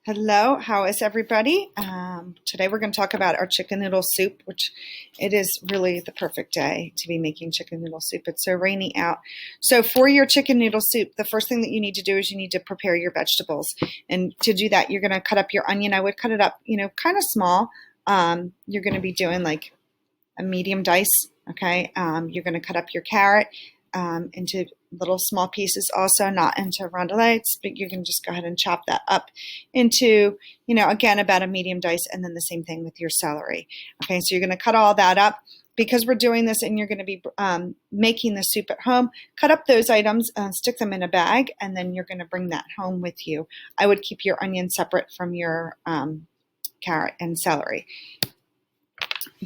Hello, how is everybody? Today we're going to talk about our chicken noodle soup, which it is really the perfect day to be making chicken noodle soup. It's so rainy out. So for your chicken noodle soup, the first thing that you need to do is you need to prepare your vegetables. And to do that, you're going to cut up your onion. I would cut it up, kind of small. You're going to be doing like a medium dice, okay? You're going to cut up your carrot into little small pieces also, not into rondelettes, but you can just go ahead and chop that up into, again, about a medium dice, and then the same thing with your celery. Okay, so you're going to cut all that up. Because we're doing this and you're going to be making the soup at home, cut up those items, stick them in a bag, and then you're going to bring that home with you. I would keep your onion separate from your carrot and celery.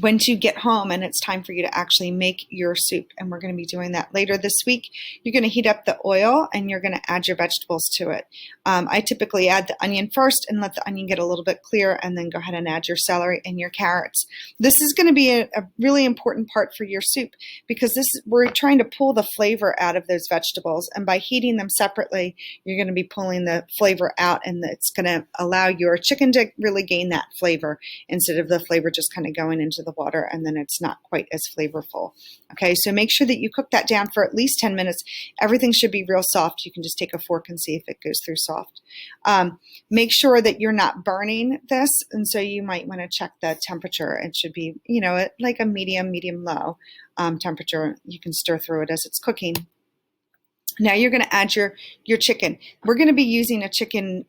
Once you get home and it's time for you to actually make your soup, and we're going to be doing that later this week, you're going to heat up the oil and you're going to add your vegetables to it. I typically add the onion first and let the onion get a little bit clear, and then go ahead and add your celery and your carrots. This is going to be a really important part for your soup because we're trying to pull the flavor out of those vegetables, and by heating them separately, you're going to be pulling the flavor out, and it's going to allow your chicken to really gain that flavor instead of the flavor just kind of going into the water, and then it's not quite as flavorful. Okay, so make sure that you cook that down for at least 10 minutes. Everything should be real soft. You can just take a fork and see if it goes through soft. Make sure that you're not burning this, and so you might want to check the temperature. It should be, like a medium-low temperature. You can stir through it as it's cooking. Now you're going to add your chicken. We're going to be using a chicken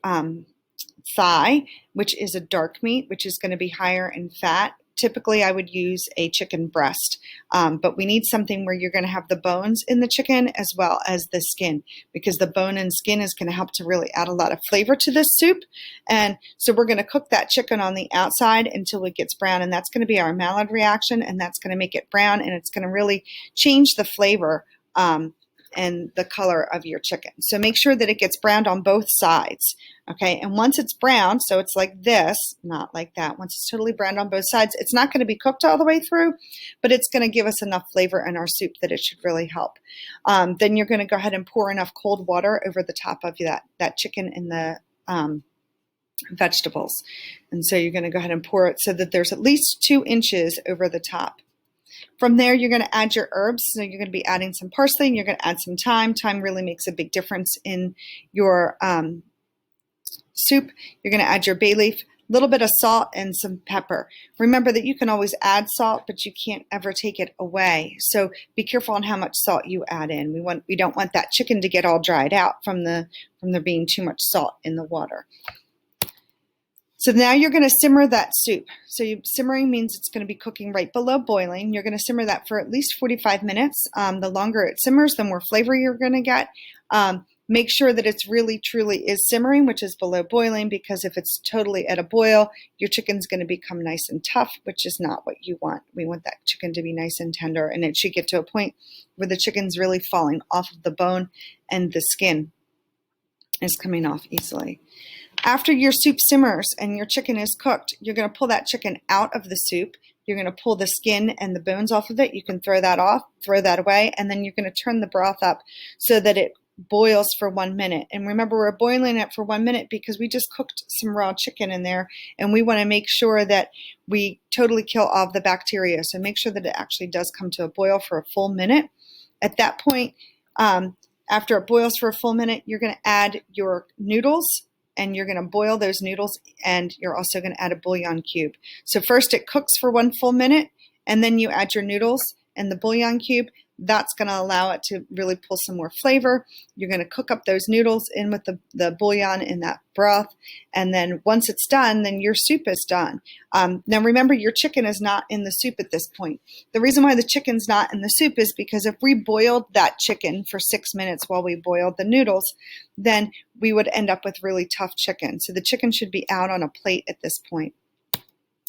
thigh, which is a dark meat, which is going to be higher in fat. Typically, I would use a chicken breast, but we need something where you're going to have the bones in the chicken as well as the skin, because the bone and skin is going to help to really add a lot of flavor to this soup. And so we're going to cook that chicken on the outside until it gets brown, and that's going to be our Maillard reaction, and that's going to make it brown, and it's going to really change the flavor and the color of your chicken. So make sure that it gets browned on both sides, okay? And once it's browned, so it's like this, not like that. Once it's totally browned on both sides, it's not going to be cooked all the way through, but it's going to give us enough flavor in our soup that it should really help. Then you're going to go ahead and pour enough cold water over the top of that chicken and the vegetables. And so you're going to go ahead and pour it so that there's at least 2 inches over the top. From there, you're going to add your herbs. So you're going to be adding some parsley, and you're going to add some thyme. Thyme really makes a big difference in your soup. You're going to add your bay leaf, a little bit of salt, and some pepper. Remember that you can always add salt, but you can't ever take it away. So be careful on how much salt you add in. We don't want that chicken to get all dried out from there being too much salt in the water. So now you're going to simmer that soup. So simmering means it's going to be cooking right below boiling. You're going to simmer that for at least 45 minutes. The longer it simmers, the more flavor you're going to get. Make sure that it's really, truly is simmering, which is below boiling, because if it's totally at a boil, your chicken's going to become nice and tough, which is not what you want. We want that chicken to be nice and tender, and it should get to a point where the chicken's really falling off of the bone and the skin is coming off easily. After your soup simmers and your chicken is cooked, you're going to pull that chicken out of the soup. You're going to pull the skin and the bones off of it. You can throw that off, throw that away, and then you're going to turn the broth up so that it boils for 1 minute. And remember, we're boiling it for 1 minute because we just cooked some raw chicken in there, and we want to make sure that we totally kill all of the bacteria. So make sure that it actually does come to a boil for a full minute. At that point, after it boils for a full minute, you're going to add your noodles, and you're going to boil those noodles, and you're also going to add a bouillon cube. So first it cooks for 1 full minute, and then you add your noodles and the bouillon cube. That's going to allow it to really pull some more flavor. You're going to cook up those noodles in with the bouillon in that broth, and then once it's done, then your soup is done. Now remember, your chicken is not in the soup at this point. The reason why the chicken's not in the soup is because if we boiled that chicken for 6 minutes while we boiled the noodles, then we would end up with really tough chicken. So the chicken should be out on a plate at this point.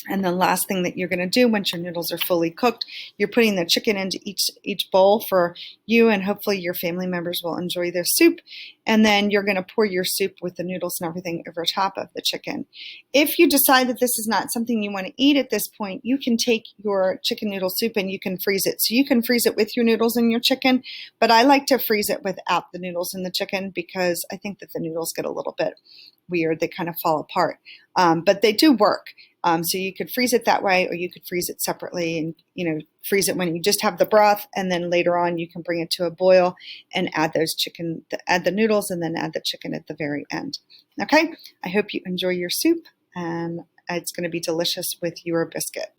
And the last thing that you're going to do once your noodles are fully cooked, you're putting the chicken into each bowl for you, and hopefully your family members will enjoy their soup. And then you're going to pour your soup with the noodles and everything over top of the chicken. If you decide that this is not something you want to eat at this point, you can take your chicken noodle soup and you can freeze it. So you can freeze it with your noodles and your chicken, but I like to freeze it without the noodles and the chicken because I think that the noodles get a little bit weird. They kind of fall apart, but they do work. So you could freeze it that way, or you could freeze it separately and, freeze it when you just have the broth. And then later on, you can bring it to a boil and add add the noodles and then add the chicken at the very end. Okay. I hope you enjoy your soup, and it's going to be delicious with your biscuit.